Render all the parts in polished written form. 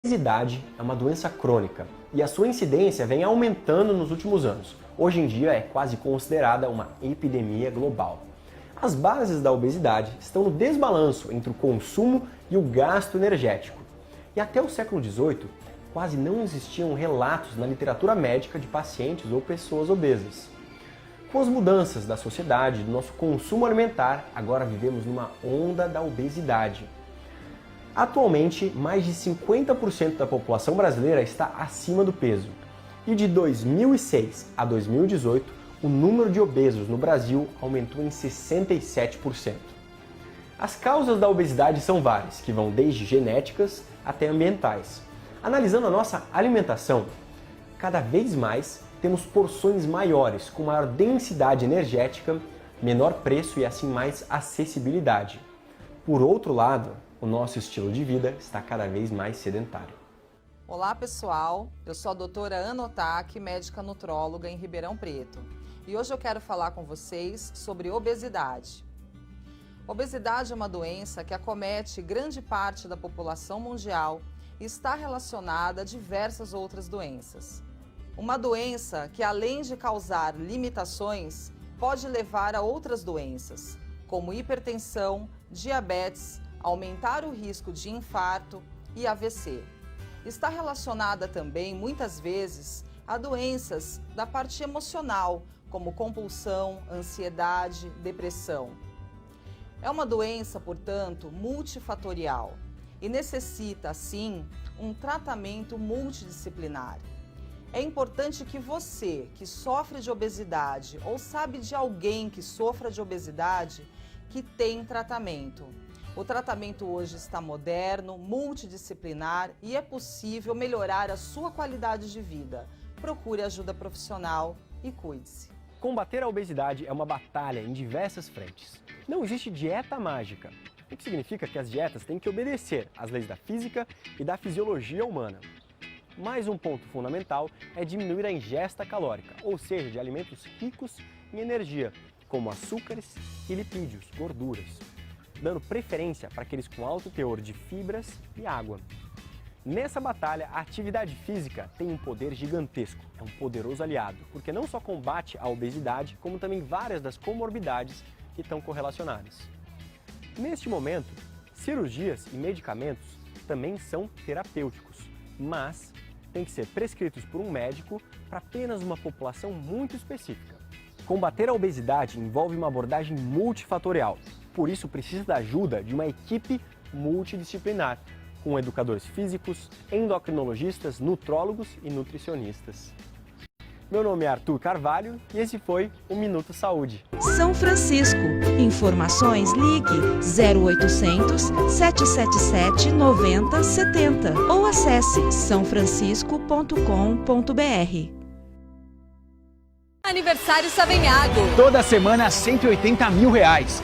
Obesidade é uma doença crônica e a sua incidência vem aumentando nos últimos anos. Hoje em dia é quase considerada uma epidemia global. As bases da obesidade estão no desbalanço entre o consumo e o gasto energético. E até o século XVIII, quase não existiam relatos na literatura médica de pacientes ou pessoas obesas. Com as mudanças da sociedade e do nosso consumo alimentar, agora vivemos numa onda da obesidade. Atualmente, mais de 50% da população brasileira está acima do peso. E de 2006 a 2018, o número de obesos no Brasil aumentou em 67%. As causas da obesidade são várias, que vão desde genéticas até ambientais. Analisando a nossa alimentação, cada vez mais temos porções maiores, com maior densidade energética, menor preço e assim mais acessibilidade. Por outro lado, o nosso estilo de vida está cada vez mais sedentário. Olá pessoal, eu sou a doutora Ana Otaki, médica nutróloga em Ribeirão Preto. E hoje eu quero falar com vocês sobre obesidade. Obesidade é uma doença que acomete grande parte da população mundial e está relacionada a diversas outras doenças. Uma doença que, além de causar limitações, pode levar a outras doenças, como hipertensão, diabetes, aumentar o risco de infarto e AVC. Está relacionada também, muitas vezes, a doenças da parte emocional, como compulsão, ansiedade, depressão. É uma doença, portanto, multifatorial e necessita, assim, um tratamento multidisciplinar. É importante que você, que sofre de obesidade ou sabe de alguém que sofra de obesidade, que tem tratamento. O tratamento hoje está moderno, multidisciplinar e é possível melhorar a sua qualidade de vida. Procure ajuda profissional e cuide-se. Combater a obesidade é uma batalha em diversas frentes. Não existe dieta mágica, o que significa que as dietas têm que obedecer às leis da física e da fisiologia humana. Mais um ponto fundamental é diminuir a ingesta calórica, ou seja, de alimentos ricos em energia, como açúcares e lipídios, gorduras, dando preferência para aqueles com alto teor de fibras e água. Nessa batalha, a atividade física tem um poder gigantesco, é um poderoso aliado, porque não só combate a obesidade, como também várias das comorbidades que estão correlacionadas. Neste momento, cirurgias e medicamentos também são terapêuticos, mas têm que ser prescritos por um médico para apenas uma população muito específica. Combater a obesidade envolve uma abordagem multifatorial, por isso precisa da ajuda de uma equipe multidisciplinar, com educadores físicos, endocrinologistas, nutrólogos e nutricionistas. Meu nome é Arthur Carvalho e esse foi o Minuto Saúde. São Francisco. Informações ligue 0800 777 9070 ou acesse sãofrancisco.com.br. Aniversário Savenhago. Toda semana R$180 mil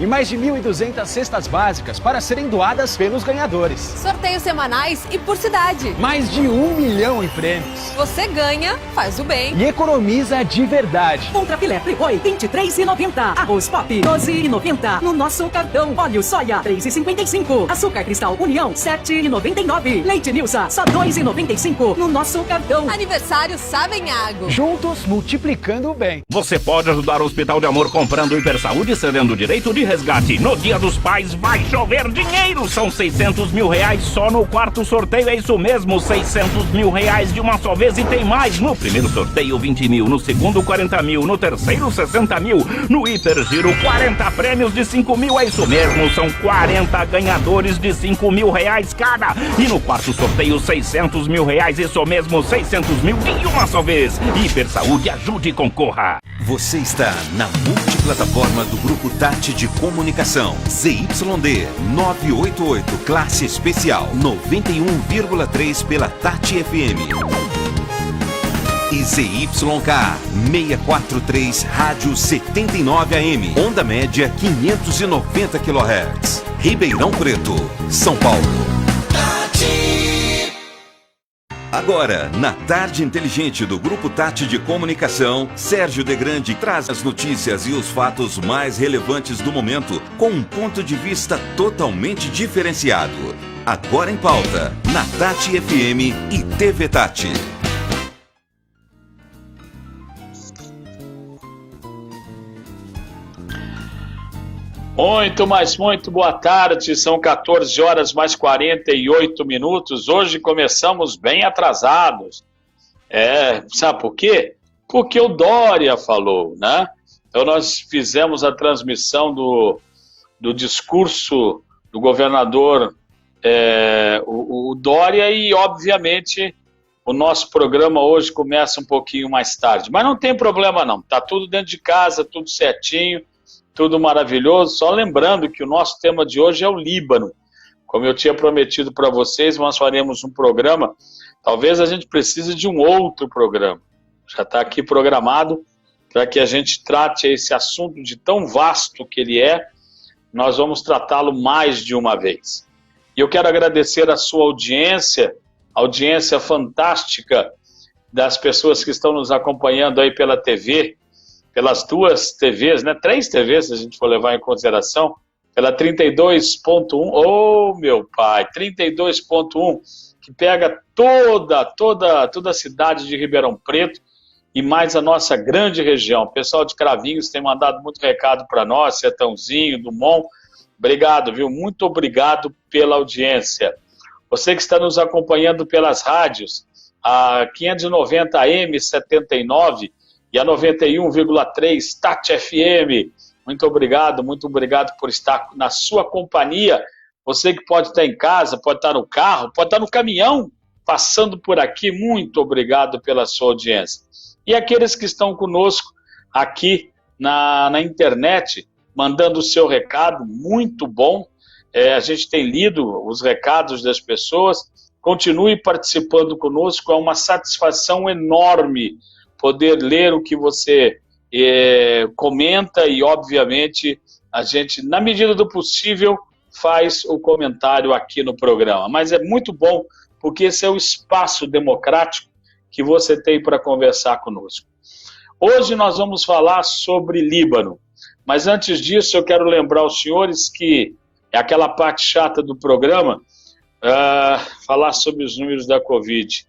e mais de 1.200 cestas básicas para serem doadas pelos ganhadores. Sorteios semanais e por cidade. Mais de 1 milhão em prêmios. Você ganha, faz o bem. E economiza de verdade. Contra filé Friboi, R$23,90. Arroz Pop, R$12,90. No nosso cartão, óleo soia, R$3,55. Açúcar Cristal União, R$7,99. Leite Nilsa, só R$2,95. No nosso cartão. Aniversário Savenhago. Juntos, multiplicando o bem. Você pode ajudar o Hospital de Amor comprando o Hipersaúde e cedendo o direito de resgate. No Dia dos Pais vai chover dinheiro. São R$600 mil só no quarto sorteio. É isso mesmo, R$600 mil de uma só vez e tem mais. No primeiro sorteio 20 mil, no segundo 40 mil, no terceiro 60 mil. No Hipergiro 40 prêmios de 5 mil. É isso mesmo, são 40 ganhadores de 5 mil cada. E no quarto sorteio 600 mil isso mesmo, 600 mil de uma só vez. Hipersaúde, ajude e concorra. Você está na multiplataforma do Grupo Tati de Comunicação. ZYD 988, classe especial 91,3 pela Tati FM. E ZYK 643, rádio 79 AM, onda média 590 kHz. Ribeirão Preto, São Paulo. Agora, na Tarde Inteligente do Grupo Tati de Comunicação, Sérgio Degrande traz as notícias e os fatos mais relevantes do momento com um ponto de vista totalmente diferenciado. Agora em Pauta, na Tati FM e TV Tati. Muito boa tarde, são 14 horas mais 48 minutos, hoje começamos bem atrasados, sabe por quê? Porque o Dória falou, né? Então nós fizemos a transmissão do discurso do governador, o Dória, e obviamente o nosso programa hoje começa um pouquinho mais tarde, mas não tem problema não, tá tudo dentro de casa, tudo certinho, tudo maravilhoso. Só lembrando que o nosso tema de hoje é o Líbano. Como eu tinha prometido para vocês, nós faremos um programa, talvez a gente precise de um outro programa, já está aqui programado para que a gente trate esse assunto de tão vasto que ele é, nós vamos tratá-lo mais de uma vez. E eu quero agradecer a sua audiência fantástica das pessoas que estão nos acompanhando aí pela TV, pelas duas TVs, né? 3 TVs, se a gente for levar em consideração, pela 32.1, meu pai, 32.1, que pega toda a cidade de Ribeirão Preto e mais a nossa grande região. O pessoal de Cravinhos tem mandado muito recado para nós, Sertãozinho, Dumont, obrigado, viu? Muito obrigado pela audiência. Você que está nos acompanhando pelas rádios, a 590 AM 79, e a 91,3 Tati FM, muito obrigado por estar na sua companhia. Você que pode estar em casa, pode estar no carro, pode estar no caminhão, passando por aqui, muito obrigado pela sua audiência. E aqueles que estão conosco aqui na internet, mandando o seu recado, muito bom. A gente tem lido os recados das pessoas, continue participando conosco, é uma satisfação enorme poder ler o que você comenta e, obviamente, a gente, na medida do possível, faz o comentário aqui no programa. Mas é muito bom, porque esse é o espaço democrático que você tem para conversar conosco. Hoje nós vamos falar sobre Líbano, mas antes disso eu quero lembrar aos senhores que é aquela parte chata do programa, falar sobre os números da Covid.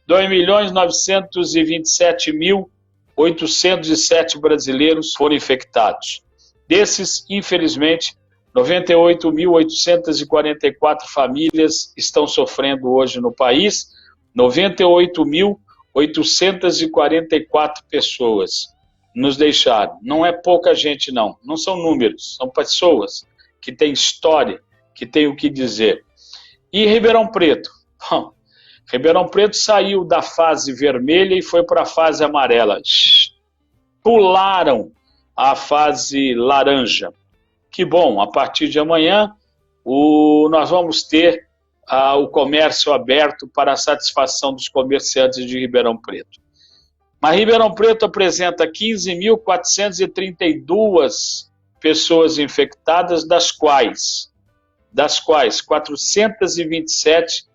2.927.807 brasileiros foram infectados. Desses, infelizmente, 98.844 famílias estão sofrendo hoje no país, 98.844 pessoas nos deixaram. Não é pouca gente, não são números, são pessoas que têm história, que têm o que dizer. E Ribeirão Preto? Bom, Ribeirão Preto saiu da fase vermelha e foi para a fase amarela. Pularam a fase laranja. Que bom, a partir de amanhã nós vamos ter o comércio aberto para a satisfação dos comerciantes de Ribeirão Preto. Mas Ribeirão Preto apresenta 15.432 pessoas infectadas, das quais 427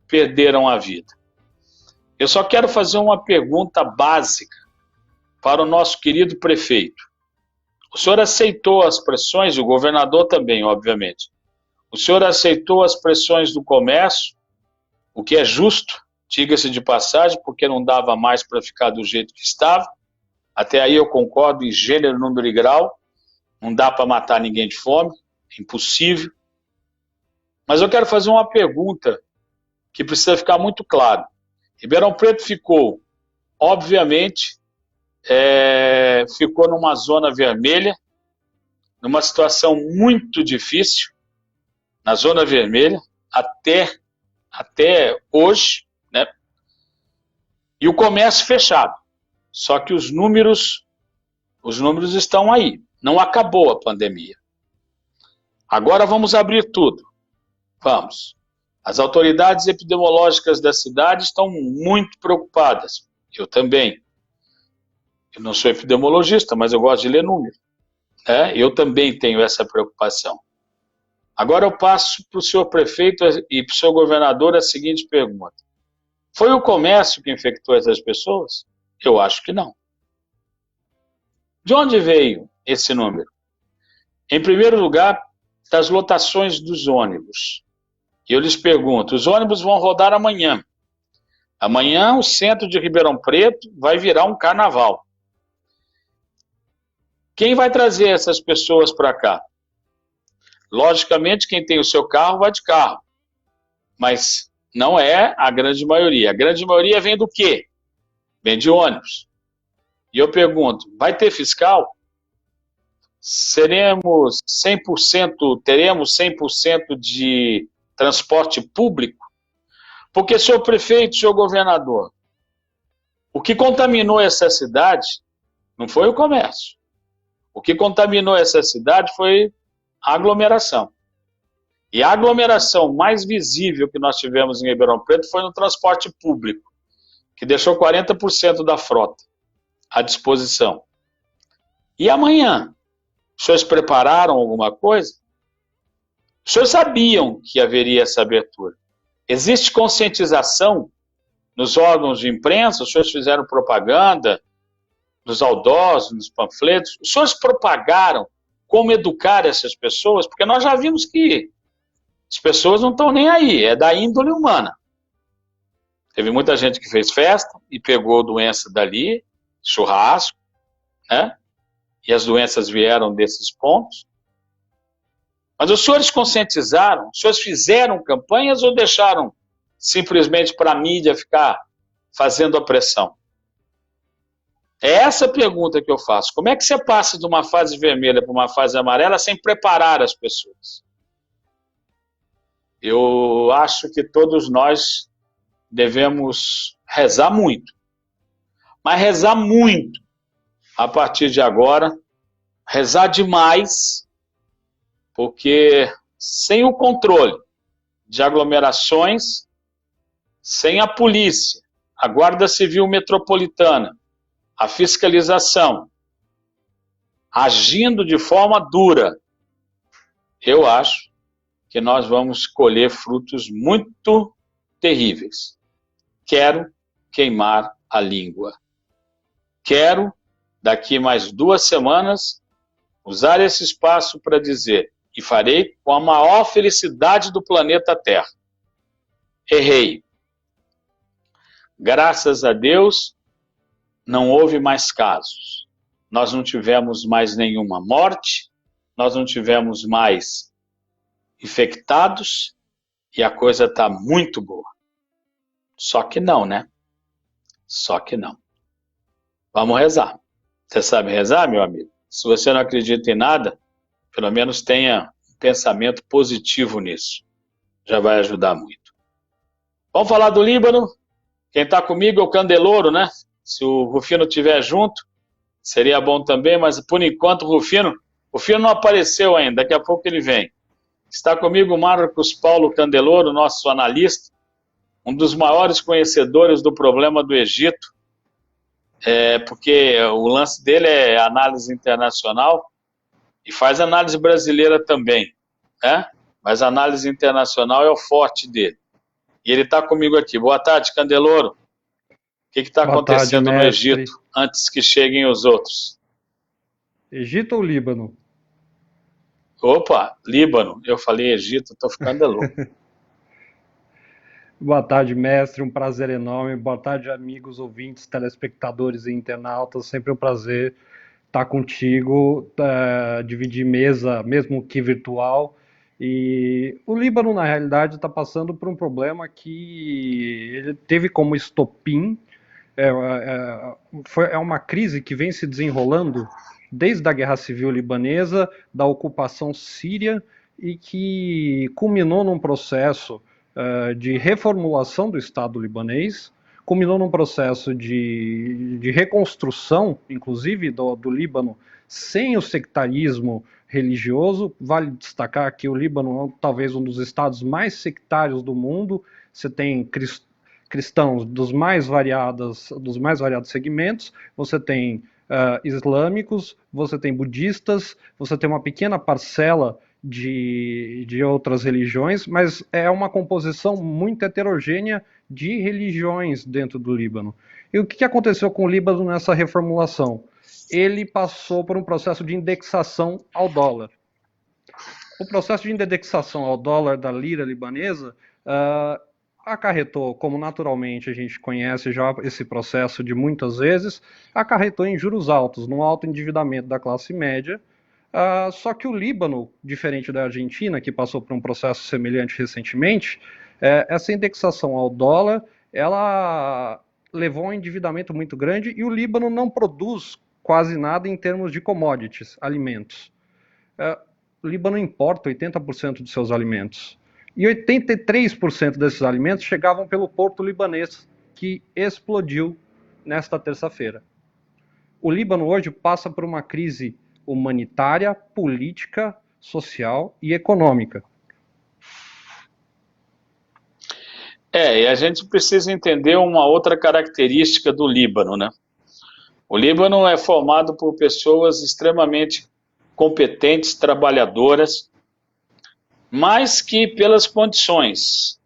perderam a vida. Eu só quero fazer uma pergunta básica para o nosso querido prefeito. O senhor aceitou as pressões, o governador também, obviamente. O senhor aceitou as pressões do comércio, o que é justo, diga-se de passagem, porque não dava mais para ficar do jeito que estava. Até aí eu concordo em gênero, número e grau. Não dá para matar ninguém de fome, é impossível. Mas eu quero fazer uma pergunta que precisa ficar muito claro. Ribeirão Preto ficou, obviamente, ficou numa zona vermelha, numa situação muito difícil, na zona vermelha, até hoje, né? E o comércio fechado. Só que os números estão aí. Não acabou a pandemia. Agora vamos abrir tudo. Vamos. As autoridades epidemiológicas da cidade estão muito preocupadas. Eu também. Eu não sou epidemiologista, mas eu gosto de ler números. Eu também tenho essa preocupação. Agora eu passo para o senhor prefeito e para o senhor governador a seguinte pergunta. Foi o comércio que infectou essas pessoas? Eu acho que não. De onde veio esse número? Em primeiro lugar, das lotações dos ônibus. E eu lhes pergunto, os ônibus vão rodar amanhã. Amanhã o centro de Ribeirão Preto vai virar um carnaval. Quem vai trazer essas pessoas para cá? Logicamente, quem tem o seu carro vai de carro. Mas não é a grande maioria. A grande maioria vem do quê? Vem de ônibus. E eu pergunto, vai ter fiscal? Teremos 100% de transporte público? Porque, senhor prefeito, senhor governador, o que contaminou essa cidade não foi o comércio. O que contaminou essa cidade foi a aglomeração. E a aglomeração mais visível que nós tivemos em Ribeirão Preto foi no transporte público, que deixou 40% da frota à disposição. E amanhã? Os senhores prepararam alguma coisa? Os senhores sabiam que haveria essa abertura? Existe conscientização nos órgãos de imprensa? Os senhores fizeram propaganda nos outdoors, nos panfletos? Os senhores propagaram como educar essas pessoas? Porque nós já vimos que as pessoas não estão nem aí, é da índole humana. Teve muita gente que fez festa e pegou doença dali, churrasco, né? E as doenças vieram desses pontos. Mas os senhores conscientizaram? Os senhores fizeram campanhas ou deixaram simplesmente para a mídia ficar fazendo a pressão? É essa a pergunta que eu faço. Como é que você passa de uma fase vermelha para uma fase amarela sem preparar as pessoas? Eu acho que todos nós devemos rezar muito. Mas rezar muito a partir de agora, rezar demais, porque sem o controle de aglomerações, sem a polícia, a Guarda Civil Metropolitana, a fiscalização, agindo de forma dura, eu acho que nós vamos colher frutos muito terríveis. Quero queimar a língua. Quero, daqui mais 2 semanas, usar esse espaço para dizer, e farei com a maior felicidade do planeta Terra. Errei. Graças a Deus, não houve mais casos. Nós não tivemos mais nenhuma morte, nós não tivemos mais infectados, e a coisa está muito boa. Só que não, né? Só que não. Vamos rezar. Você sabe rezar, meu amigo? Se você não acredita em nada, pelo menos tenha um pensamento positivo nisso. Já vai ajudar muito. Vamos falar do Líbano? Quem está comigo é o Candeloro, né? Se o Rufino estiver junto, seria bom também, mas por enquanto o Rufino não apareceu ainda, daqui a pouco ele vem. Está comigo o Marcos Paulo Candeloro, nosso analista, um dos maiores conhecedores do problema do Egito, porque o lance dele é análise internacional e faz análise brasileira também, né? Mas a análise internacional é o forte dele. E ele está comigo aqui. Boa tarde, Candeloro. O que está acontecendo no Egito antes que cheguem os outros? Egito ou Líbano? Opa, Líbano. Eu falei Egito, estou ficando louco. Boa tarde, mestre. Um prazer enorme. Boa tarde, amigos, ouvintes, telespectadores e internautas. Sempre um prazer estar contigo, dividir mesa, mesmo que virtual. E o Líbano, na realidade, está passando por um problema que ele teve como estopim. É uma crise que vem se desenrolando desde a Guerra Civil Libanesa, da ocupação síria, e que culminou num processo de reformulação do Estado libanês, culminou num processo de reconstrução, inclusive, do Líbano, sem o sectarismo religioso. Vale destacar que o Líbano é talvez um dos estados mais sectários do mundo. Você tem cristãos dos mais variados segmentos, você tem islâmicos, você tem budistas, você tem uma pequena parcela de outras religiões, mas é uma composição muito heterogênea de religiões dentro do Líbano. E o que aconteceu com o Líbano nessa reformulação? Ele passou por um processo de indexação ao dólar. O processo de indexação ao dólar da lira libanesa acarretou, como naturalmente a gente conhece já esse processo de muitas vezes, acarretou em juros altos, num alto endividamento da classe média. Só que o Líbano, diferente da Argentina, que passou por um processo semelhante recentemente, essa indexação ao dólar, ela levou a um endividamento muito grande e o Líbano não produz quase nada em termos de commodities, alimentos. O Líbano importa 80% de seus alimentos. E 83% desses alimentos chegavam pelo porto libanês, que explodiu nesta terça-feira. O Líbano hoje passa por uma crise humanitária, política, social e econômica. E a gente precisa entender uma outra característica do Líbano, né? O Líbano é formado por pessoas extremamente competentes, trabalhadoras, mas que pelas condições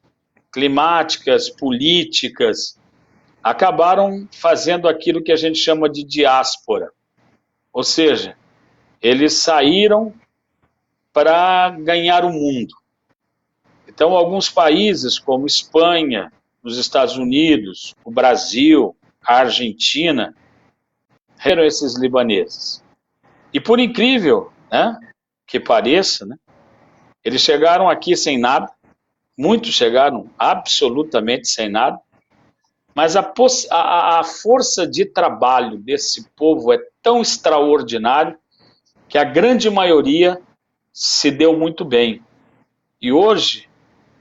climáticas, políticas, acabaram fazendo aquilo que a gente chama de diáspora. Ou seja, eles saíram para ganhar o mundo. Então, alguns países como Espanha, os Estados Unidos, o Brasil, a Argentina, eram esses libaneses. E por incrível, né, que pareça, né, eles chegaram aqui sem nada, muitos chegaram absolutamente sem nada, mas a força de trabalho desse povo é tão extraordinário que a grande maioria se deu muito bem. E hoje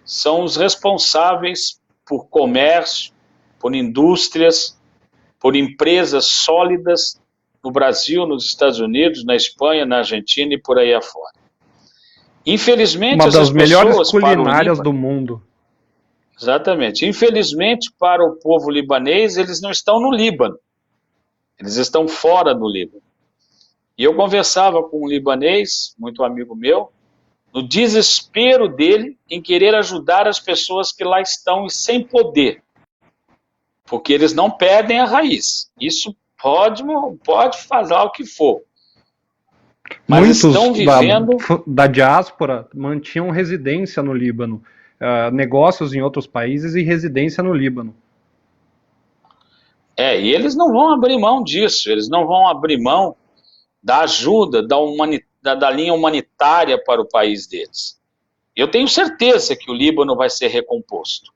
são os responsáveis por comércio, por indústrias, por empresas sólidas no Brasil, nos Estados Unidos, na Espanha, na Argentina e por aí afora. Infelizmente, uma das melhores culinárias do mundo. Exatamente. Infelizmente, para o povo libanês, eles não estão no Líbano. Eles estão fora do Líbano. E eu conversava com um libanês, muito amigo meu, no desespero dele em querer ajudar as pessoas que lá estão e sem poder. Porque eles não perdem a raiz. Isso pode fazer o que for. Mas muitos estão vivendo da diáspora mantinham residência no Líbano, negócios em outros países e residência no Líbano. E eles não vão abrir mão disso, eles não vão abrir mão da ajuda, da linha humanitária para o país deles. Eu tenho certeza que o Líbano vai ser recomposto.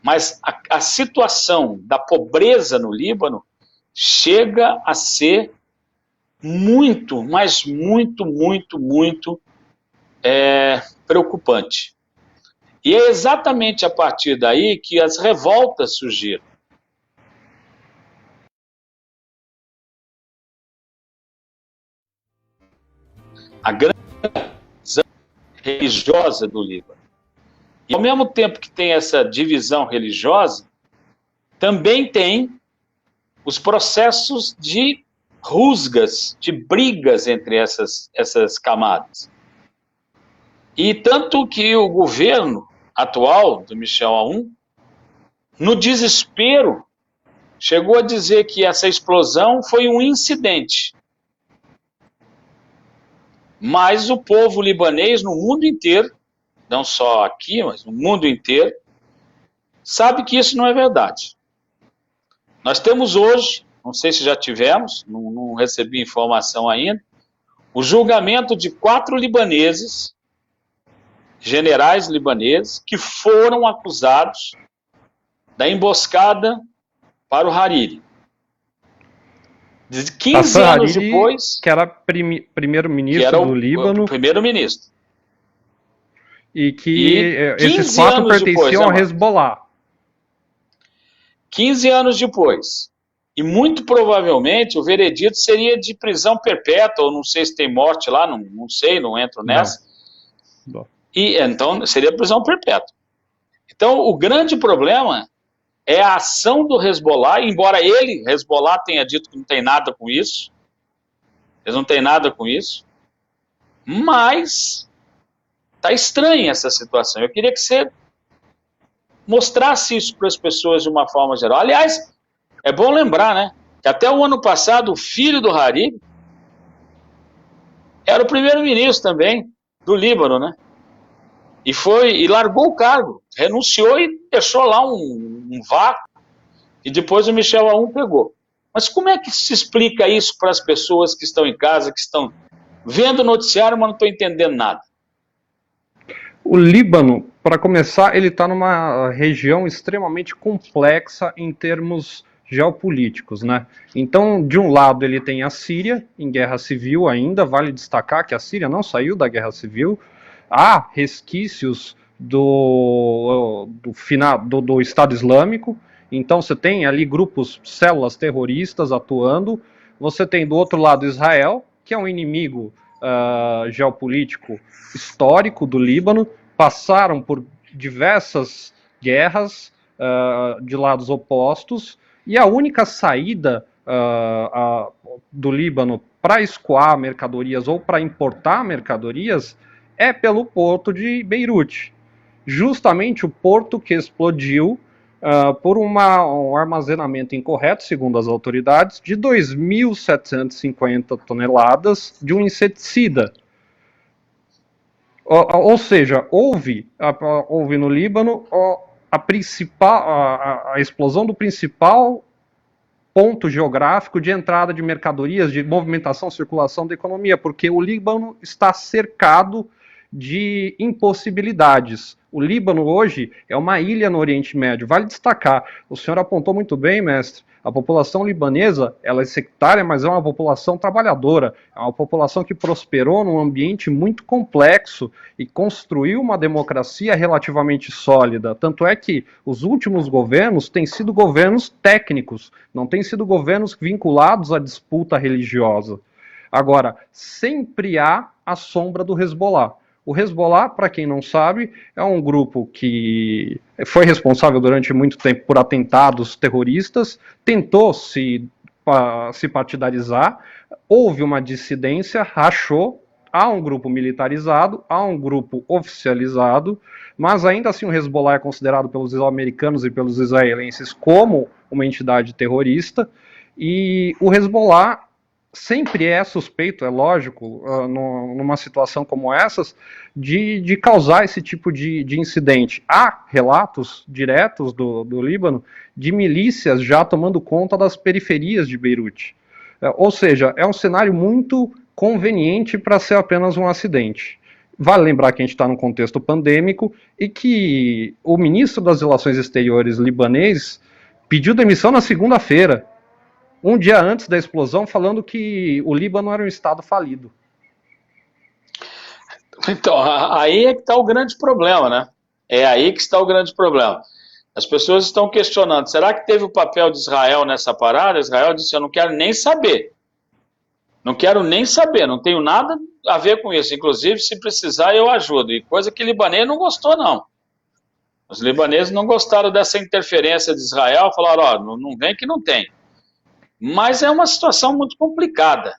Mas a situação da pobreza no Líbano chega a ser muito, mas muito, muito, muito preocupante. E é exatamente a partir daí que as revoltas surgiram. A grande divisão religiosa do Líbano. E ao mesmo tempo que tem essa divisão religiosa, também tem os processos de rusgas, de brigas entre essas camadas. E tanto que o governo atual do Michel Aoun, no desespero, chegou a dizer que essa explosão foi um incidente. Mas o povo libanês no mundo inteiro, não só aqui, mas no mundo inteiro, sabe que isso não é verdade. Nós temos hoje, não sei se já tivemos, não recebi informação ainda, o julgamento de 4 libaneses, generais libaneses, que foram acusados da emboscada para o Hariri. 15 anos depois... Que era primeiro-ministro do Líbano. Primeiro-ministro. E que esses 4 pertenciam ao Hezbollah. 15 anos depois. E muito provavelmente o veredito seria de prisão perpétua, ou não sei se tem morte lá, não sei, não entro nessa. Não. E então seria prisão perpétua. Então o grande problema é a ação do Hezbollah, embora Hezbollah, tenha dito que não tem nada com isso. Eles não têm nada com isso. Mas está estranha essa situação. Eu queria que você mostrasse isso para as pessoas de uma forma geral. Aliás, é bom lembrar, né, que até o ano passado o filho do Hariri era o primeiro-ministro também. do Líbano, né? E largou o cargo, renunciou e deixou lá um vácuo, e depois o Michel Aoun pegou. Mas como é que se explica isso para as pessoas que estão em casa, que estão vendo o noticiário, mas não estão entendendo nada? O Líbano, para começar, ele está numa região extremamente complexa em termos geopolíticos, né? Então, de um lado, ele tem a Síria, em guerra civil ainda, vale destacar que a Síria não saiu da guerra civil, há resquícios do Estado Islâmico, então você tem ali grupos, células terroristas atuando, você tem do outro lado Israel, que é um inimigo geopolítico histórico do Líbano, passaram por diversas guerras de lados opostos, e a única saída do Líbano para escoar mercadorias ou para importar mercadorias é pelo porto de Beirute. Justamente o porto que explodiu por um armazenamento incorreto, segundo as autoridades, de 2.750 toneladas de um inseticida. Ou seja, houve no Líbano a explosão do principal ponto geográfico de entrada de mercadorias, de movimentação, circulação da economia, porque o Líbano está cercado de impossibilidades. O Líbano hoje é uma ilha no Oriente Médio. Vale destacar, o senhor apontou muito bem, mestre, a população libanesa, ela é sectária, mas é uma população trabalhadora, é uma população que prosperou num ambiente muito complexo e construiu uma democracia relativamente sólida. Tanto é que os últimos governos têm sido governos técnicos, não têm sido governos vinculados à disputa religiosa. Agora, sempre há a sombra do Hezbollah. O Hezbollah, para quem não sabe, é um grupo que foi responsável durante muito tempo por atentados terroristas, tentou se partidarizar, houve uma dissidência, rachou, há um grupo militarizado, há um grupo oficializado, mas ainda assim o Hezbollah é considerado pelos americanos e pelos israelenses como uma entidade terrorista, e o Hezbollah sempre é suspeito, é lógico, numa situação como essas, de causar esse tipo de incidente. Há relatos diretos do Líbano de milícias já tomando conta das periferias de Beirute. Ou seja, é um cenário muito conveniente para ser apenas um acidente. Vale lembrar que a gente está num contexto pandêmico e que o ministro das Relações Exteriores libanês pediu demissão na segunda-feira, um dia antes da explosão, falando que o Líbano era um estado falido. Então, aí é que está o grande problema, né? É aí que está o grande problema. As pessoas estão questionando, será que teve o papel de Israel nessa parada? Israel disse, eu não quero nem saber. Não quero nem saber, não tenho nada a ver com isso. Inclusive, se precisar, eu ajudo. E coisa que o libanês não gostou, não. Os libaneses não gostaram dessa interferência de Israel, falaram, ó, não vem que não tem. Mas é uma situação muito complicada.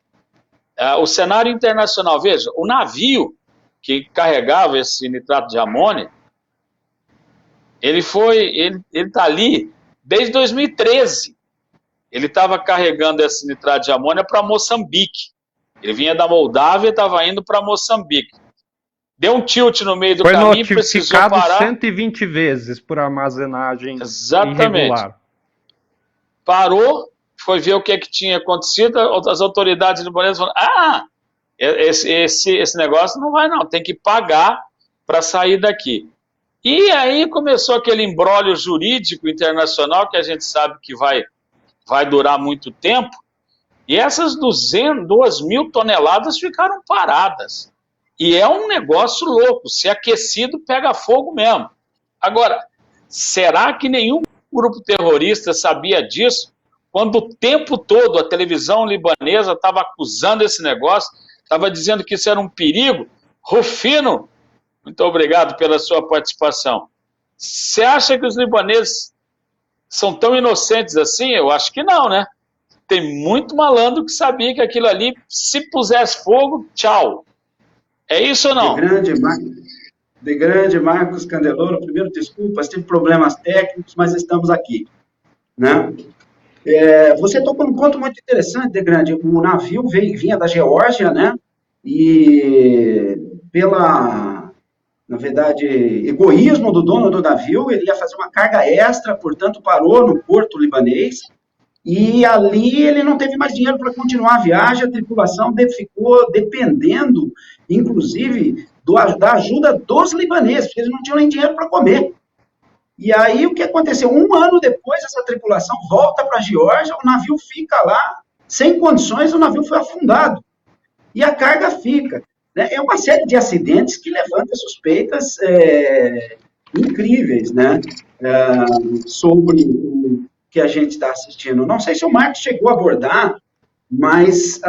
O cenário internacional, veja, o navio que carregava esse nitrato de amônia, ele está ali desde 2013. Ele estava carregando esse nitrato de amônia para Moçambique. Ele vinha da Moldávia e estava indo para Moçambique. Deu um tilt no meio do caminho, precisou parar. Foi notificado 120 vezes por armazenagem irregular. Parou, foi ver o que tinha acontecido, as autoridades libanesas falaram, esse negócio não vai não, tem que pagar para sair daqui. E aí começou aquele imbróglio jurídico internacional que a gente sabe que vai durar muito tempo, e essas 2.000 toneladas ficaram paradas. E é um negócio louco, se aquecido pega fogo mesmo. Agora, será que nenhum grupo terrorista sabia disso? Quando o tempo todo a televisão libanesa estava acusando esse negócio, estava dizendo que isso era um perigo. Rufino, muito obrigado pela sua participação. Você acha que os libaneses são tão inocentes assim? Eu acho que não, né? Tem muito malandro que sabia que aquilo ali, se pusesse fogo, tchau. É isso ou não? De grande Marcos Candeloro, primeiro desculpas, tive problemas técnicos, mas estamos aqui, né? Você tocou num ponto muito interessante, De Grande. O navio vinha da Geórgia, né? E na verdade, egoísmo do dono do navio. Ele ia fazer uma carga extra, portanto, parou no porto libanês, e ali ele não teve mais dinheiro para continuar a viagem. A tripulação ficou dependendo, inclusive, da ajuda dos libaneses, porque eles não tinham nem dinheiro para comer. E aí, o que aconteceu? 1 ano depois, essa tripulação volta para a Geórgia, o navio fica lá, sem condições, o navio foi afundado. E a carga fica. É uma série de acidentes que levanta suspeitas incríveis, né, sobre o que a gente está assistindo. Não sei se o Marcos chegou a abordar, mas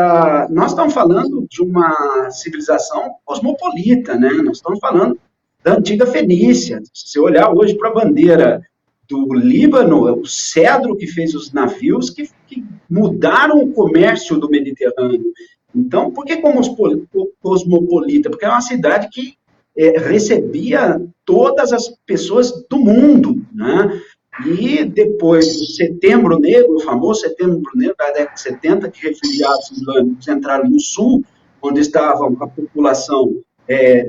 nós estamos falando de uma civilização cosmopolita, né? Nós estamos falando da antiga Fenícia. Se você olhar hoje para a bandeira do Líbano, é o cedro que fez os navios que mudaram o comércio do Mediterrâneo. Então, por que cosmopolita? Porque é uma cidade que recebia todas as pessoas do mundo, né? E depois do Setembro Negro, o famoso Setembro Negro da década de 70, que refugiados islâmicos entraram no sul, onde estava a população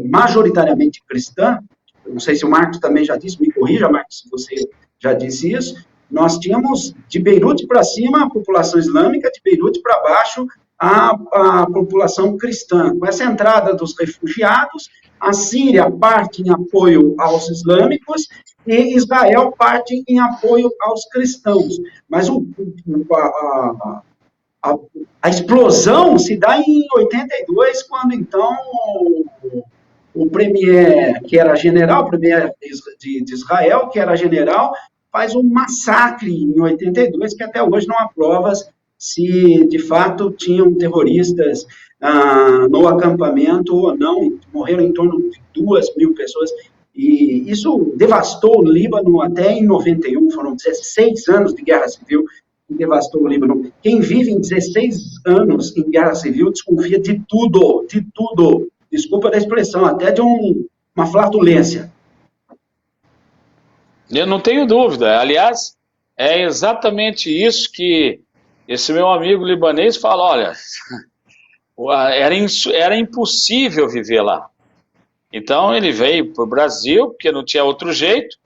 majoritariamente cristã. Não sei se o Marcos também já disse, me corrija, Marcos, se você já disse isso. Nós tínhamos de Beirute para cima a população islâmica, de Beirute para baixo a população cristã. Com essa entrada dos refugiados, a Síria parte em apoio aos islâmicos e Israel parte em apoio aos cristãos. Mas a explosão se dá em 82, quando então o premier, que era general, o premier de Israel, que era general, faz um massacre em 82, que até hoje não há provas se de fato tinham terroristas no acampamento ou não. Morreram em torno de 2.000 pessoas, e isso devastou o Líbano até em 91, foram 16 anos de guerra civil que devastou o Líbano. Quem vive em 16 anos em guerra civil desconfia de tudo, desculpa da expressão, até de uma flatulência. Eu não tenho dúvida, aliás, é exatamente isso que esse meu amigo libanês fala: olha, era impossível viver lá. Então ele veio para o Brasil, porque não tinha outro jeito,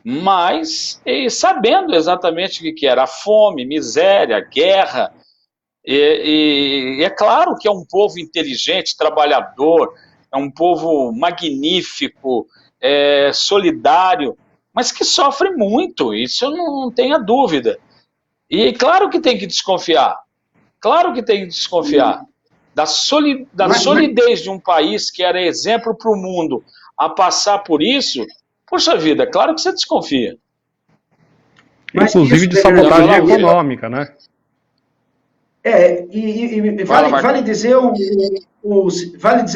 mas sabendo exatamente o que era a fome, miséria, guerra, e é claro que é um povo inteligente, trabalhador, é um povo magnífico, solidário, mas que sofre muito, isso eu não tenho dúvida. E claro que tem que desconfiar, da solidez de um país que era exemplo para o mundo a passar por isso. Puxa vida, claro que você desconfia. Inclusive de sabotagem econômica, né? Vale dizer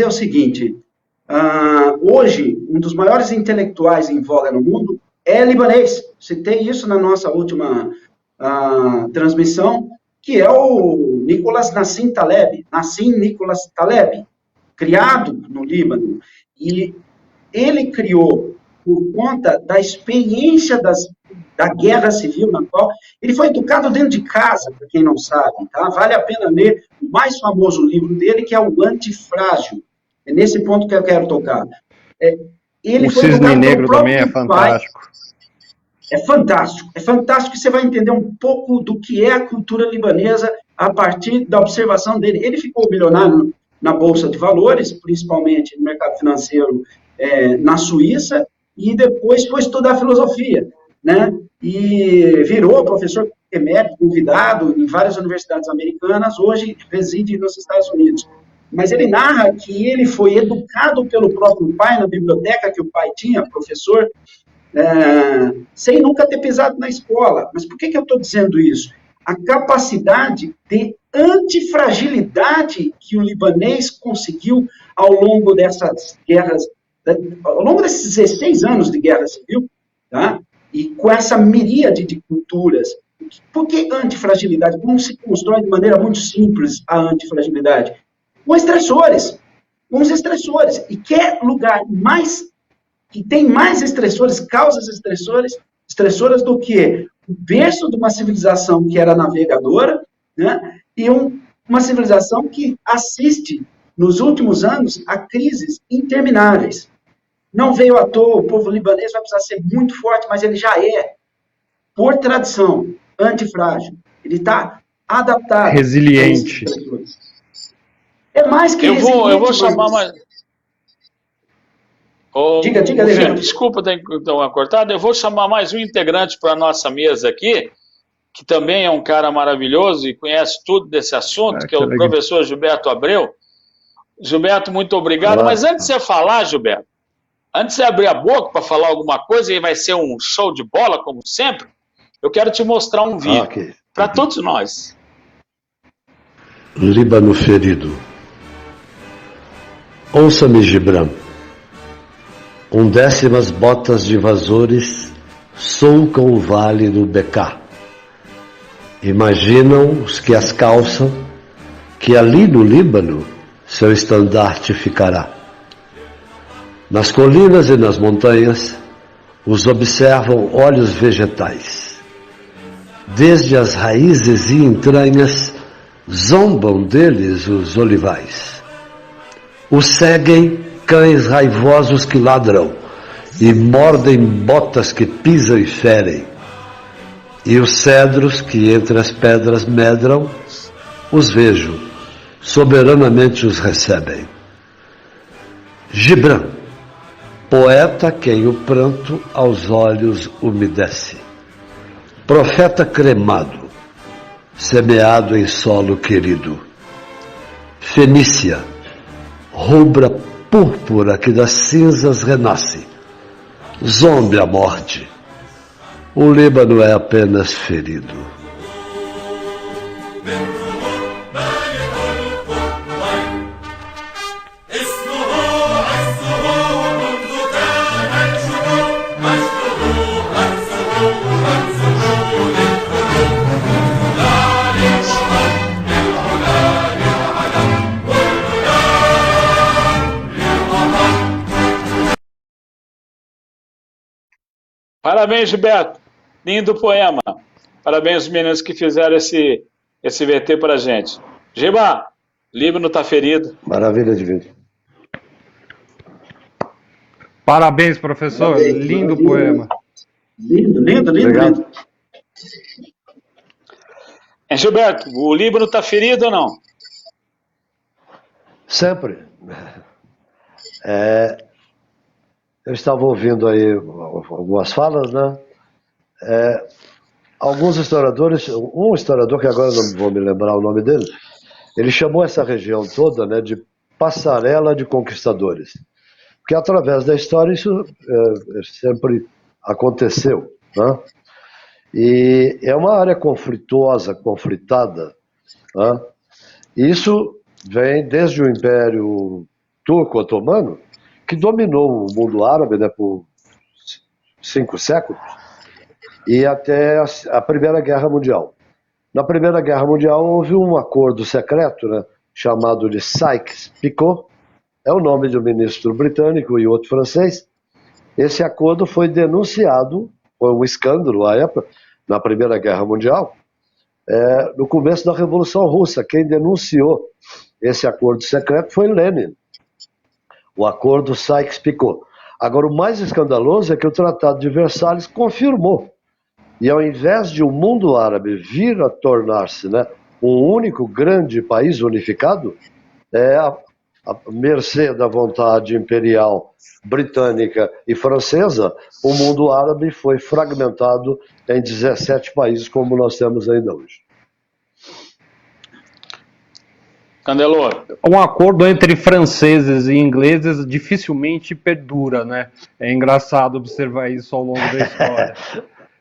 o seguinte, hoje, um dos maiores intelectuais em voga no mundo é libanês. Citei isso na nossa última transmissão, que é o Nassim Nicholas Taleb, criado no Líbano. E ele criou, por conta da experiência da guerra civil, na qual ele foi educado dentro de casa, para quem não sabe, tá? Vale a pena ler o mais famoso livro dele, que é o Antifrágil. É nesse ponto que eu quero tocar. O Cisne Negro também é fantástico. É fantástico que você vai entender um pouco do que é a cultura libanesa a partir da observação dele. Ele ficou milionário na Bolsa de Valores, principalmente no mercado financeiro na Suíça, e depois foi estudar filosofia, né? E virou professor emérito, convidado em várias universidades americanas, hoje reside nos Estados Unidos. Mas ele narra que ele foi educado pelo próprio pai na biblioteca que o pai tinha, professor, sem nunca ter pisado na escola. Mas por que eu estou dizendo isso? A capacidade de antifragilidade que o libanês conseguiu ao longo dessas guerras, ao longo desses 16 anos de guerra civil, tá? E com essa miríade de culturas. Por que antifragilidade? Como se constrói de maneira muito simples a antifragilidade? Com estressores. E quer lugar que tem mais estressores, causas estressoras do que o berço de uma civilização que era navegadora, né, e uma civilização que assiste nos últimos anos, a crises intermináveis. Não veio à toa, o povo libanês vai precisar ser muito forte, mas ele já é, por tradição, antifrágil. Ele está adaptado. Resiliente. É mais que resiliente. Eu vou chamar mais... Diga, Rufino, desculpa ter uma cortada. Eu vou chamar mais um integrante para a nossa mesa aqui, que também é um cara maravilhoso e conhece tudo desse assunto, que é o professor Gilberto Abreu. Gilberto, muito obrigado. Mas antes de você falar, Gilberto, antes de você abrir a boca para falar alguma coisa, e vai ser um show de bola, como sempre, eu quero te mostrar um vídeo para todos nós. Líbano ferido. Ouça-me, Gibran. 1/10 botas de invasores sulcam o vale do Beká. Imaginam os que as calçam que ali no Líbano seu estandarte ficará. Nas colinas e nas montanhas os observam olhos vegetais. Desde as raízes e entranhas zombam deles os olivais. Os seguem cães raivosos que ladram e mordem botas que pisam e ferem. E os cedros que entre as pedras medram, os vejo, soberanamente os recebem. Gibran, poeta quem o pranto aos olhos umedece. Profeta cremado, semeado em solo querido. Fenícia, rubra púrpura que das cinzas renasce. Zombe a morte. O Líbano é apenas ferido. Parabéns, Gilberto. Lindo poema. Parabéns aos meninos que fizeram esse VT para a gente. Giba, Líbano está ferido. Maravilha de vídeo. Parabéns, professor. Parabéns, lindo maravilha. Poema. Lindo. Obrigado. Gilberto, o Líbano está ferido ou não? Sempre. Eu estava ouvindo aí algumas falas, né? Alguns historiadores, um historiador que agora não vou me lembrar o nome dele, ele chamou essa região toda, né, de passarela de conquistadores. Porque através da história isso sempre aconteceu, né? E é uma área conflituosa, conflitada, né? Isso vem desde o Império Turco-Otomano, que dominou o mundo árabe, né, por 5 séculos, e até a Primeira Guerra Mundial. Na Primeira Guerra Mundial houve um acordo secreto, né, chamado de Sykes-Picot, é o nome de um ministro britânico e outro francês. Esse acordo foi denunciado, foi um escândalo à época, na Primeira Guerra Mundial, no começo da Revolução Russa. Quem denunciou esse acordo secreto foi Lenin, o acordo Sykes-Picot. Agora, o mais escandaloso é que o Tratado de Versalhes confirmou. E ao invés de o mundo árabe vir a tornar-se, né, um único grande país unificado, a mercê da vontade imperial britânica e francesa, o mundo árabe foi fragmentado em 17 países, como nós temos ainda hoje. Candeloro. Um acordo entre franceses e ingleses dificilmente perdura, né? É engraçado observar isso ao longo da história.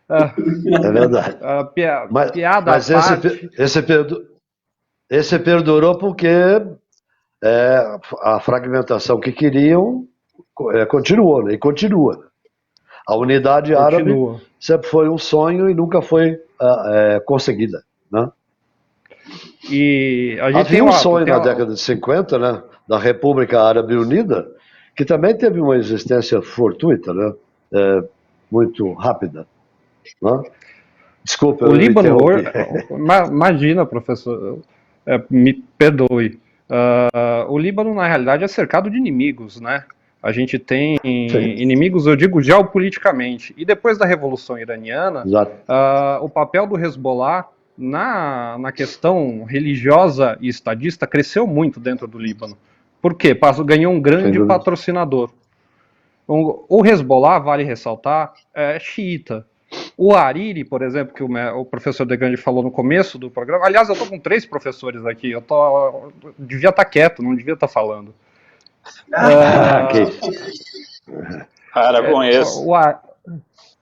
É verdade. Piada mas à parte. esse perdurou porque a fragmentação que queriam continuou, né? E continua. A unidade árabe sempre foi um sonho e nunca foi conseguida, né? E a gente havia um sonho na década de 50, né, da República Árabe Unida, que também teve uma existência fortuita, né, muito rápida. Né? Desculpa, o Líbano, imagina, professor, me perdoe. O Líbano, na realidade, é cercado de inimigos, né? A gente tem inimigos, eu digo, geopoliticamente. E depois da Revolução Iraniana, o papel do Hezbollah na questão religiosa e estadista cresceu muito dentro do Líbano. Por quê? Ganhou um grande patrocinador. O Hezbollah, vale ressaltar, é xiita. O Hariri, por exemplo, que o professor De Grande falou no começo do programa, aliás, eu estou com 3 professores aqui, devia estar quieto, não devia estar falando. Cara, conheço.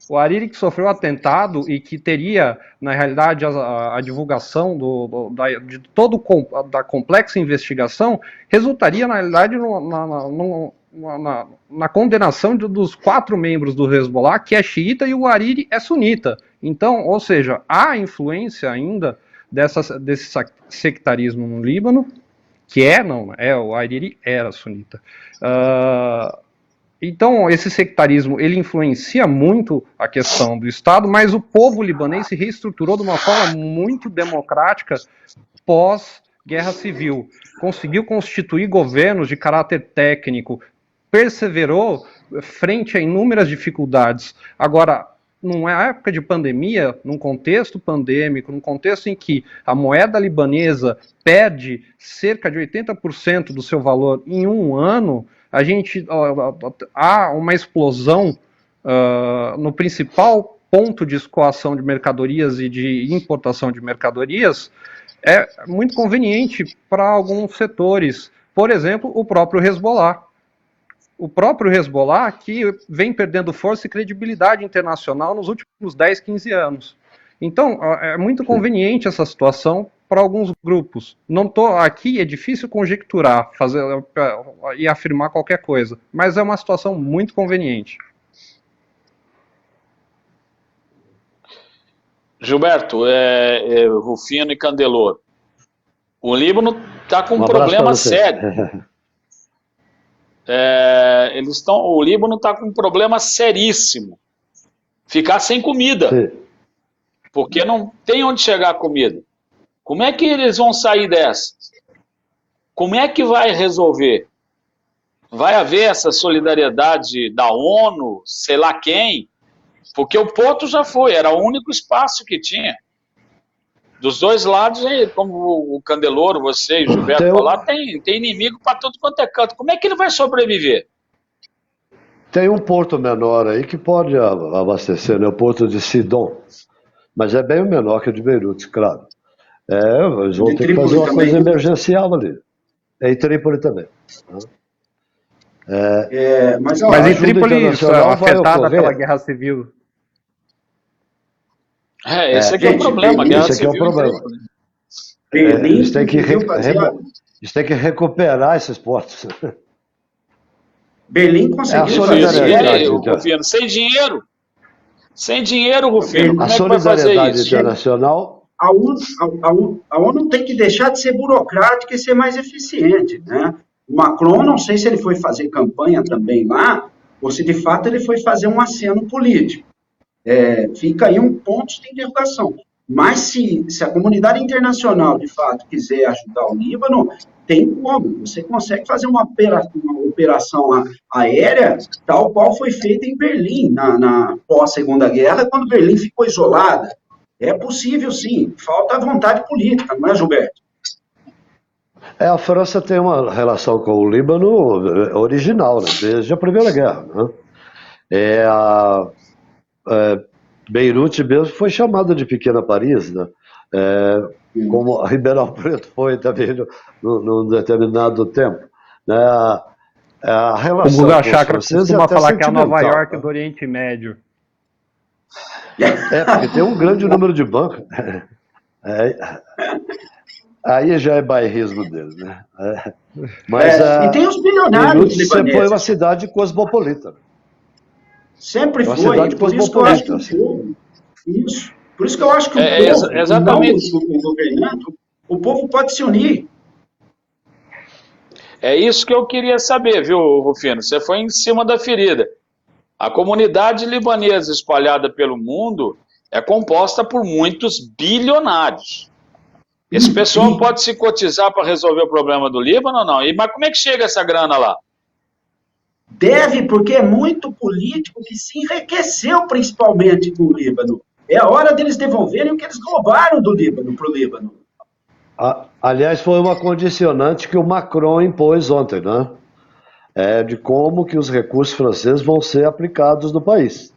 O Hariri, que sofreu atentado e que teria, na realidade, a divulgação de toda da complexa investigação, resultaria, na realidade, na condenação dos 4 membros do Hezbollah, que é xiita, e o Hariri é sunita. Então, ou seja, há influência ainda desse sectarismo no Líbano, o Hariri era sunita. Então, esse sectarismo, ele influencia muito a questão do Estado, mas o povo libanês se reestruturou de uma forma muito democrática pós-guerra civil. Conseguiu constituir governos de caráter técnico, perseverou frente a inúmeras dificuldades. Agora, numa época de pandemia, num contexto pandêmico, num contexto em que a moeda libanesa perde cerca de 80% do seu valor em um ano, há uma explosão no principal ponto de escoação de mercadorias e de importação de mercadorias. É muito conveniente para alguns setores, por exemplo, o próprio Hezbollah. O próprio Hezbollah, que vem perdendo força e credibilidade internacional nos últimos 10, 15 anos. Então, é muito conveniente essa situação para alguns grupos. Aqui é difícil conjecturar e afirmar qualquer coisa, mas é uma situação muito conveniente. Gilberto, Rufino e Candeloro, o Líbano está com um problema sério. O Líbano está com um problema seríssimo. Ficar sem comida. Sim. Porque não tem onde chegar a comida. Como é que eles vão sair dessa? Como é que vai resolver? Vai haver essa solidariedade da ONU, sei lá quem? Porque o Porto já foi, era o único espaço que tinha. Dos dois lados, como o Candeloro, você e o Gilberto falaram, tem inimigo para tudo quanto é canto. Como é que ele vai sobreviver? Tem um porto menor aí que pode abastecer, né? O porto de Sidon. Mas é bem menor que o de Beirute, claro. Eles vão ter que fazer uma coisa emergencial ali. Em Trípoli também. Mas em Trípoli, afetada pela guerra civil. Esse aqui é o problema. Esse aqui é o problema. Eles têm que recuperar esses portos. Berlim conseguiu Rufino, sem dinheiro. Sem dinheiro, Rufino. A solidariedade internacional. A ONU tem que deixar de ser burocrática e ser mais eficiente, né? O Macron, não sei se ele foi fazer campanha também lá, ou se de fato ele foi fazer um aceno político. Fica aí um ponto de interrogação. Mas se a comunidade internacional, de fato, quiser ajudar o Líbano, tem como. Você consegue fazer uma operação aérea, tal qual foi feita em Berlim, na pós-Segunda Guerra, quando Berlim ficou isolada. É possível, sim. Falta a vontade política, não é, Gilberto? A França tem uma relação com o Líbano original, né? Desde a Primeira Guerra. Né? Beirute mesmo foi chamada de Pequena Paris, né? Como a Ribeirão Preto foi também num determinado tempo. Né? A relação o Guga Chakra costuma falar que é a Nova York do Oriente Médio. Porque tem um grande número de bancos. Aí já é bairrismo deles, né? Mas e tem os bilionários libaneses. Sempre foi uma cidade cosmopolita. Sempre foi. Por isso que eu acho que isso. Por isso que eu acho que o povo, exatamente. Não o governante, o povo pode se unir. É isso que eu queria saber, viu, Rufino? Você foi em cima da ferida. A comunidade libanesa espalhada pelo mundo é composta por muitos bilionários. Esse pessoal pode se cotizar para resolver o problema do Líbano ou não? Mas como é que chega essa grana lá? Deve, porque é muito político que se enriqueceu principalmente com o Líbano. É a hora deles devolverem o que eles roubaram do Líbano para o Líbano. Aliás, foi uma condicionante que o Macron impôs ontem, né? De como que os recursos franceses vão ser aplicados no país.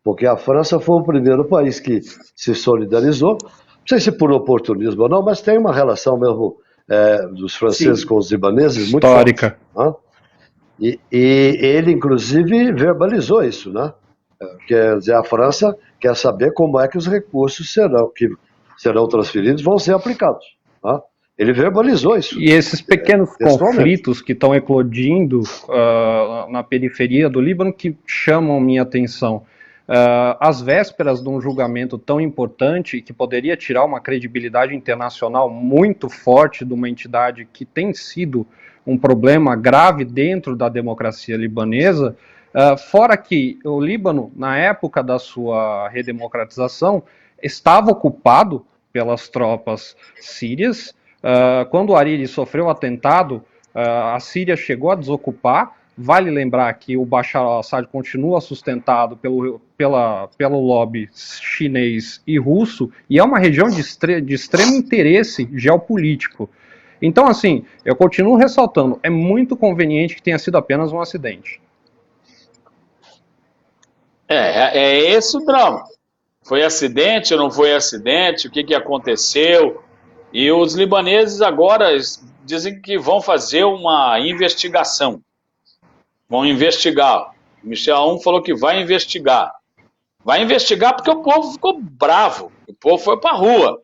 Porque a França foi o primeiro país que se solidarizou, não sei se por oportunismo ou não, mas tem uma relação mesmo dos franceses com os libaneses muito histórica. Forte, né? E ele, inclusive, verbalizou isso, né? Quer dizer, a França quer saber como é que os recursos que serão transferidos vão ser aplicados. Né? Ele verbalizou isso. E esses pequenos conflitos que estão eclodindo na periferia do Líbano que chamam minha atenção. Às vésperas de um julgamento tão importante que poderia tirar uma credibilidade internacional muito forte de uma entidade que tem sido um problema grave dentro da democracia libanesa, fora que o Líbano, na época da sua redemocratização, estava ocupado pelas tropas sírias. Quando o Hariri sofreu o atentado, a Síria chegou a desocupar. Vale lembrar que o Bashar al-Assad continua sustentado pelo lobby chinês e russo, e é uma região de extremo interesse geopolítico. Então, assim, eu continuo ressaltando, é muito conveniente que tenha sido apenas um acidente. É esse o drama. Foi acidente ou não foi acidente? O que aconteceu? E os libaneses agora dizem que vão fazer uma investigação. Vão investigar. O Michel Aoun falou que vai investigar. Vai investigar porque o povo ficou bravo. O povo foi para a rua.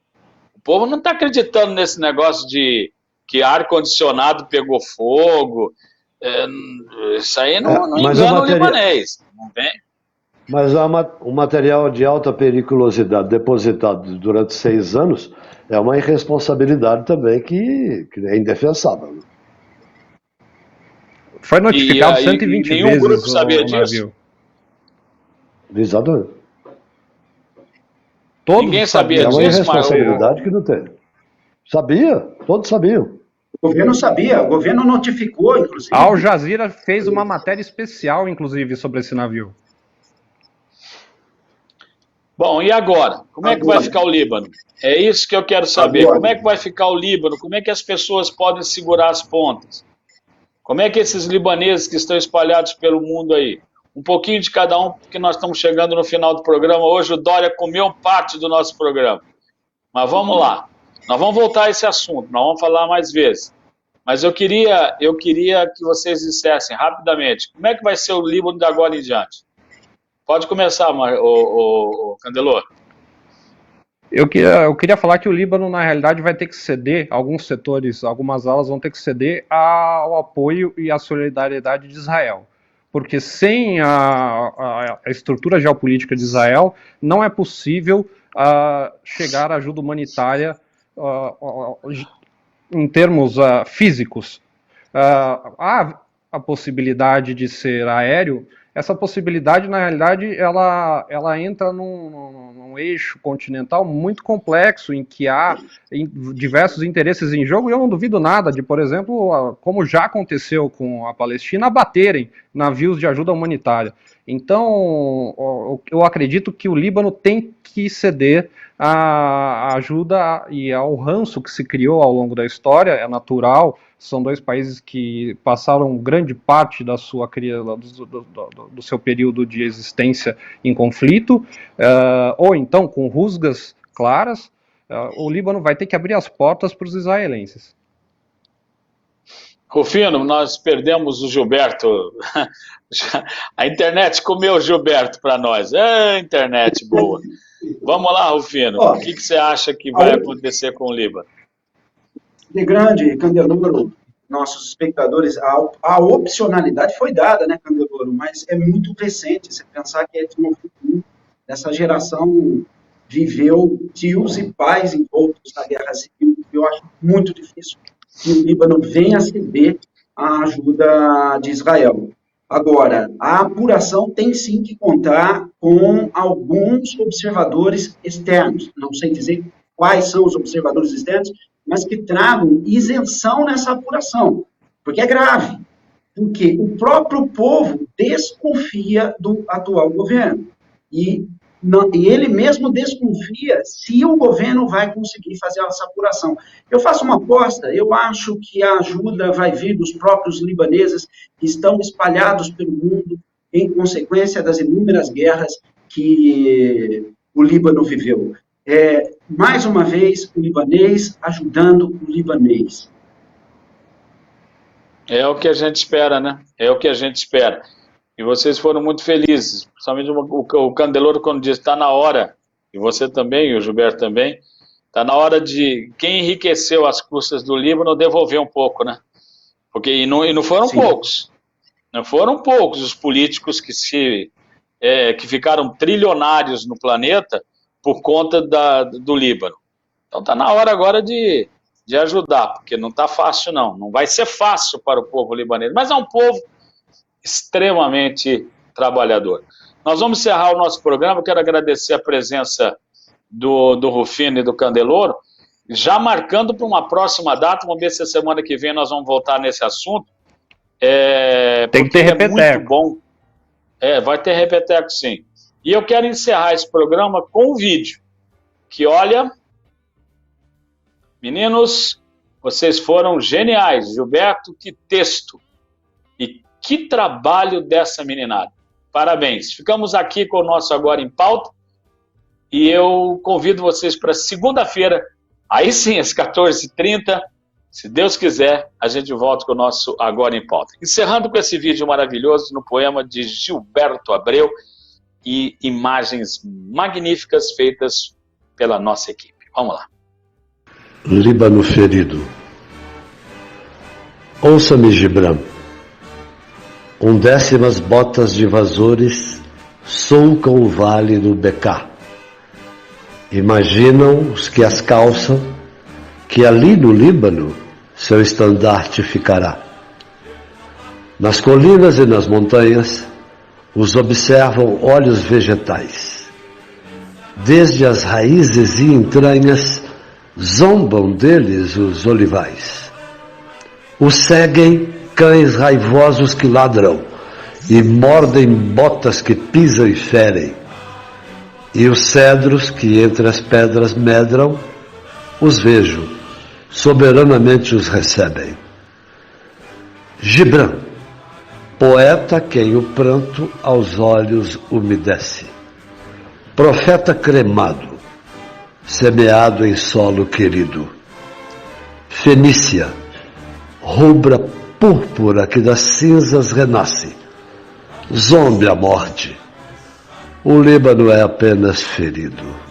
O povo não está acreditando nesse negócio de que ar-condicionado pegou fogo. Isso aí não engana o libanês. Não vem? Mas um material de alta periculosidade depositado durante 6 anos é uma irresponsabilidade também que é indefensável. Foi notificado 120 nenhum vezes grupo sabia disso? Navio. Exatamente. Todos Ninguém sabia disso. É uma irresponsabilidade mas que não tem. Sabia, todos sabiam. O governo sabia, o governo notificou, inclusive. A Al Jazeera fez uma matéria especial, inclusive, sobre esse navio. Bom, e agora? Como é que vai ficar o Líbano? É isso que eu quero saber. Agora. Como é que vai ficar o Líbano? Como é que as pessoas podem segurar as pontas? Como é que esses libaneses que estão espalhados pelo mundo aí? Um pouquinho de cada um, porque nós estamos chegando no final do programa. Hoje o Dória comeu parte do nosso programa. Mas vamos lá. Nós vamos voltar a esse assunto, nós vamos falar mais vezes. Mas eu queria que vocês dissessem rapidamente, como é que vai ser o Líbano de agora em diante? Pode começar, o Candelor. Eu queria falar que o Líbano, na realidade, vai ter que ceder, alguns setores, algumas alas vão ter que ceder ao apoio e à solidariedade de Israel. Porque sem a estrutura geopolítica de Israel, não é possível chegar à ajuda humanitária em termos físicos. Há a possibilidade de ser aéreo. Essa possibilidade, na realidade, ela entra num eixo continental muito complexo, em que há diversos interesses em jogo, e eu não duvido nada de, por exemplo, como já aconteceu com a Palestina, abaterem navios de ajuda humanitária. Então, eu acredito que o Líbano tem que ceder à ajuda e ao ranço que se criou ao longo da história, é natural. São dois países que passaram grande parte da sua do seu período de existência em conflito, ou então com rusgas claras. O Líbano vai ter que abrir as portas para os israelenses. Rufino, nós perdemos o Gilberto. A internet comeu o Gilberto para nós. Internet boa. Vamos lá, Rufino. O que você acha que vai acontecer com o Líbano? De grande, Candeloro, nossos espectadores, a opcionalidade foi dada, né, Candeloro, mas é muito recente, você pensar que essa geração viveu tios e pais envoltos na guerra civil. Eu acho muito difícil que o Líbano venha a ceder à ajuda de Israel. Agora, a apuração tem sim que contar com alguns observadores externos, não sei dizer quais são os observadores externos, mas que tragam isenção nessa apuração, porque é grave, porque o próprio povo desconfia do atual governo, e ele mesmo desconfia se o governo vai conseguir fazer essa apuração. Eu faço uma aposta, eu acho que a ajuda vai vir dos próprios libaneses que estão espalhados pelo mundo em consequência das inúmeras guerras que o Líbano viveu. Mais uma vez, o libanês ajudando o libanês. É o que a gente espera, né? É o que a gente espera. E vocês foram muito felizes, principalmente o Candeloro, quando diz está na hora, e você também, e o Gilberto também, está na hora de quem enriqueceu as custas do Líbano devolver um pouco, né? Porque, e não foram Sim. poucos. Não foram poucos os políticos que ficaram trilionários no planeta por conta do Líbano. Então está na hora agora de ajudar, porque não está fácil não. Não vai ser fácil para o povo libanês, mas é um povo extremamente trabalhador. Nós vamos encerrar o nosso programa. Quero agradecer a presença do Rufino e do Candeloro, já marcando para uma próxima data. Vamos ver se a semana que vem nós vamos voltar nesse assunto. Tem que ter repeteco. É muito bom. Vai ter repeteco, sim. E eu quero encerrar esse programa com um vídeo, que olha, meninos, vocês foram geniais. Gilberto, que texto. E que trabalho dessa meninada. Parabéns. Ficamos aqui com o nosso Agora em Pauta. E eu convido vocês para segunda-feira, aí sim, às 14h30, se Deus quiser, a gente volta com o nosso Agora em Pauta. Encerrando com esse vídeo maravilhoso no poema de Gilberto Abreu e imagens magníficas feitas pela nossa equipe. Vamos lá. Líbano ferido. Ouça-me, Gibran. 1/10 botas de invasores sulcam o vale do Beká. Imaginam os que as calçam que ali no Líbano seu estandarte ficará. Nas colinas e nas montanhas os observam olhos vegetais. Desde as raízes e entranhas zombam deles os olivais. Os seguem cães raivosos que ladram e mordem botas que pisam e ferem. E os cedros que entre as pedras medram, os vejo, soberanamente os recebem. Gibran, poeta quem o pranto aos olhos umedece. Profeta cremado, semeado em solo querido. Fenícia, rubra púrpura que das cinzas renasce. Zombe a morte. O Líbano é apenas ferido.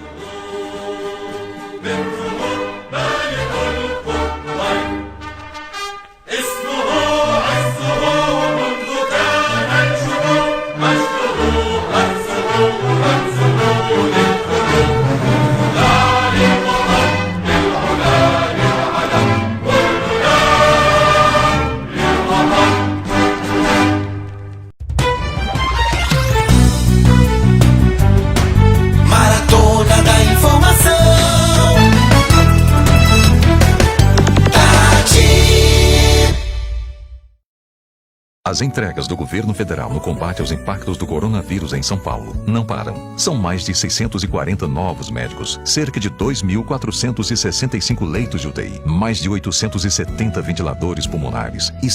As entregas do governo federal no combate aos impactos do coronavírus em São Paulo não param. São mais de 640 novos médicos, cerca de 2.465 leitos de UTI, mais de 870 ventiladores pulmonares e